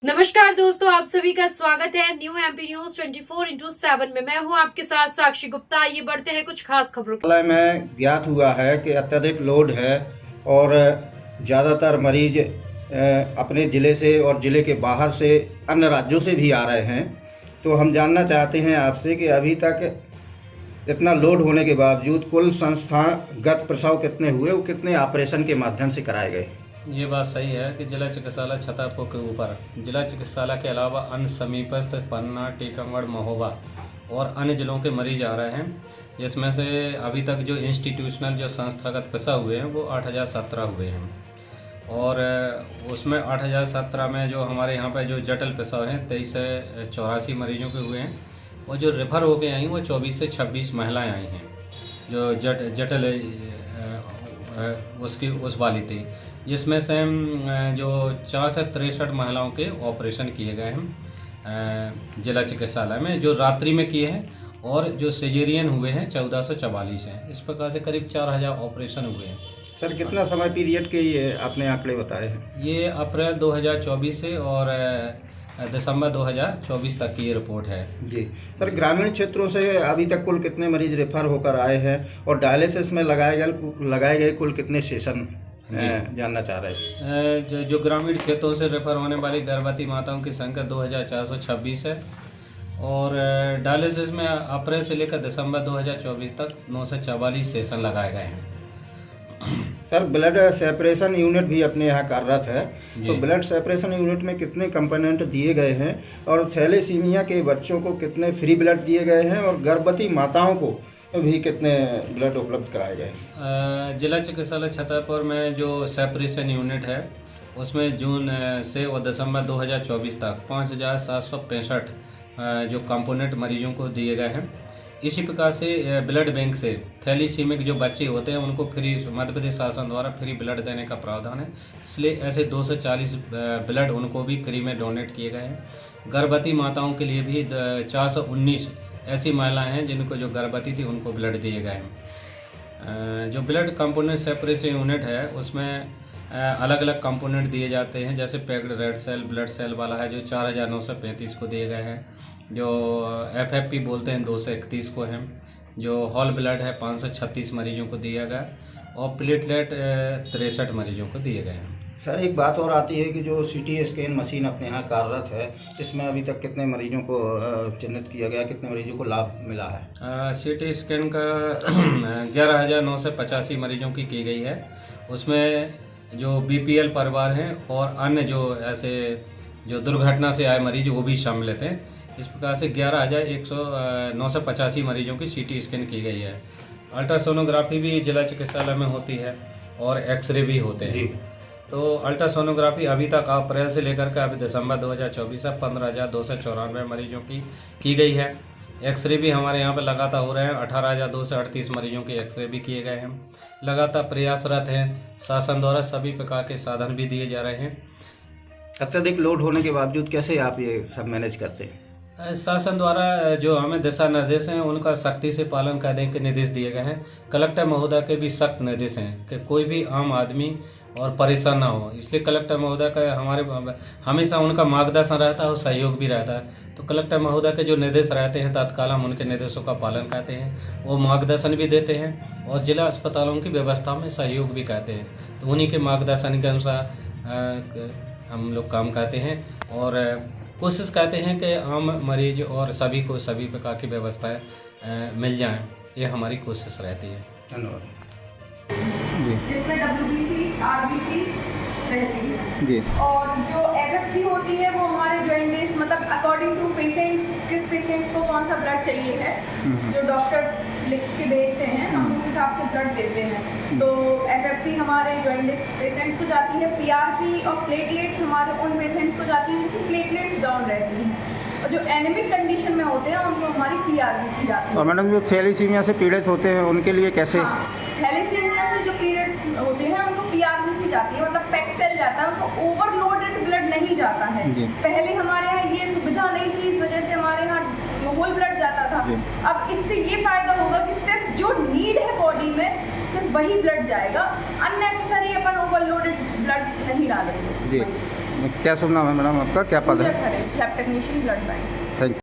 नमस्कार दोस्तों, आप सभी का स्वागत है न्यू एमपी न्यूज 24/7 में। मैं हूं आपके साथ साक्षी गुप्ता। आइए बढ़ते हैं कुछ खास खबरों की। में ज्ञात हुआ है कि अत्यधिक लोड है और ज़्यादातर मरीज अपने ज़िले से और ज़िले के बाहर से अन्य राज्यों से भी आ रहे हैं। तो हम जानना चाहते हैं आपसे कि अभी तक इतना लोड होने के बावजूद कुल संस्थागत प्रसव कितने हुए और कितने ऑपरेशन के माध्यम से कराए गए। ये बात सही है कि जिला चिकित्सालय छतरपुर के ऊपर जिला चिकित्सालय के अलावा अन्य समीपस्थ पन्ना, टीकमगढ़, महोबा और अन्य जिलों के मरीज आ रहे हैं, जिसमें से अभी तक जो इंस्टीट्यूशनल जो संस्थागत प्रसव हुए हैं वो 8017 हुए हैं। और उसमें 8017 में जो हमारे यहाँ पर जो जटिल प्रसव हैं 23 से 84 मरीजों के हुए हैं, और जो रेफर होके आई वो 24 से 26 महिलाएँ आई हैं जो जटिल उसकी उस वाली थी, जिसमें से जो 4 से 63 महिलाओं के ऑपरेशन किए गए हैं जिला चिकित्सालय में, जो रात्रि में किए हैं, और जो सिजेरियन हुए हैं 1444 हैं। इस प्रकार से करीब 4000 ऑपरेशन हुए हैं। सर, कितना समय पीरियड के ये आपने आंकड़े बताए हैं? ये अप्रैल 2024 से और दिसंबर 2024 तक की ये रिपोर्ट है जी सर, ग्रामीण क्षेत्रों से अभी तक कुल कितने मरीज रेफर होकर आए हैं और डायलिसिस में लगाए गए कुल कितने सेशन जानना चाह रहे हैं? जो ग्रामीण क्षेत्रों से रेफर होने वाली गर्भवती माताओं की संख्या 2426 है, और डायलिसिस में अप्रैल से लेकर दिसंबर 2024 तक 944 सेशन लगाए गए हैं। सर, ब्लड सेपरेशन यूनिट भी अपने यहाँ कार्यरत है, तो ब्लड सेपरेशन यूनिट में कितने कंपोनेंट दिए गए हैं और थैलेसीमिया के बच्चों को कितने फ्री ब्लड दिए गए हैं और गर्भवती माताओं को भी कितने ब्लड उपलब्ध कराए गए हैं? जिला चिकित्सालय छतरपुर में जो सेपरेशन यूनिट है उसमें जून से और दिसंबर 2024 तक 5765 जो कंपोनेंट मरीजों को दिए गए हैं। इसी प्रकार से ब्लड बैंक से थैलीसीमिक जो बच्चे होते हैं उनको फ्री मध्य प्रदेश शासन द्वारा फ्री ब्लड देने का प्रावधान है, इसलिए ऐसे 240 ब्लड उनको भी फ्री में डोनेट किए गए हैं। गर्भवती माताओं के लिए भी 419 ऐसी महिलाएं हैं जिनको जो गर्भवती थी उनको ब्लड दिए गए हैं। जो ब्लड कंपोनेंट सेपरेशन यूनिट है उसमें अलग अलग कंपोनेंट दिए जाते हैं, जैसे packed red cell blood cell वाला है जो 4935 को दिए गए हैं, जो FFP बोलते हैं 231 को है, जो हॉल ब्लड है 536 मरीजों को दिया गया, और प्लेटलेट 63 मरीजों को दिए गए हैं। सर, एक बात और आती है कि जो CT स्कैन मशीन अपने यहाँ कार्यरत है, इसमें अभी तक कितने मरीजों को चिन्हित किया गया, कितने मरीजों को लाभ मिला है? CT स्कैन का 11,985 मरीजों की गई है। उसमें जो BPL परिवार हैं और अन्य जो ऐसे जो दुर्घटना से आए मरीज वो भी शामिल थे। इस प्रकार से 11,985 मरीजों की CT स्कैन की गई है। अल्ट्रासोनोग्राफी भी जिला चिकित्सालय में होती है और एक्सरे भी होते हैं। तो अल्ट्रासोनोग्राफी अभी तक अप्रैल से लेकर के अभी दिसंबर 2024 तक 15,294 मरीजों की गई है। एक्सरे भी हमारे यहाँ पर लगातार हो रहे हैं, 18,238 मरीजों के एक्सरे भी किए गए हैं। लगातार प्रयासरत हैं, शासन द्वारा सभी प्रकार के साधन भी दिए जा रहे हैं। अत्यधिक लोड होने के बावजूद कैसे आप ये सब मैनेज करते हैं? शासन द्वारा जो हमें दिशा निर्देश हैं उनका सख्ती से पालन करने के निर्देश दिए गए हैं। कलेक्टर महोदय के भी सख्त निर्देश हैं कि कोई भी आम आदमी और परेशान ना हो, इसलिए कलेक्टर महोदय का हमारे हमेशा उनका मार्गदर्शन रहता है और सहयोग भी रहता है। तो कलेक्टर महोदय के जो निर्देश रहते हैं तत्काल हम उनके निर्देशों का पालन करते हैं, वो मार्गदर्शन भी देते हैं और जिला अस्पतालों की व्यवस्था में सहयोग भी करते हैं। तो उन्हीं के मार्गदर्शन के अनुसार हम लोग काम करते हैं और कोशिश करते हैं कि आम मरीज और सभी को सभी प्रकार की व्यवस्थाएं मिल जाएं, ये हमारी कोशिश रहती है। धन्यवाद जिसमें WBC, RBC रहती है जी, और जो FFP होती है वो हमारे जॉइंटिस मतलब अकॉर्डिंग टू पेशेंट्स, किस पेशेंट्स को कौन सा ब्लड चाहिए है जो डॉक्टर्स लिख के भेजते हैं, हम उस हिसाब से ब्लड देते हैं। तो FFP हमारे जॉइंटिस पेशेंट्स को जाती है, PRP और प्लेटलेट्स हमारे उन पेशेंट्स को जाती हैं कि प्लेटलेट्स डाउन रहती हैं, और जो एनीमिक कंडीशन में होते हैं उनको हमारी PRBC जाती है। और मैडम जो थैलीसीमिया से पीड़ित होते हैं उनके लिए कैसे? थैलेसीमिया से जो पीरियड होते हैं उनको PRBC जाती है, मतलब पैक्सेल जाता है, उनको ओवरलोडेड ब्लड नहीं जाता है। पहले हमारे यहाँ ये सुविधा नहीं थी, इस वजह से हमारे यहाँ होल ब्लड जाता था। अब इससे ये फायदा होगा कि सिर्फ जो नीड है बॉडी में सिर्फ वही ब्लड जाएगा, अननेसेसरी अपन ओवरलोडेड ब्लड नहीं डालेंगे। क्या शुभ नाम है मैडम आपका, क्या पद पूजा है? Khare, lab technician, blood bank. Thank you.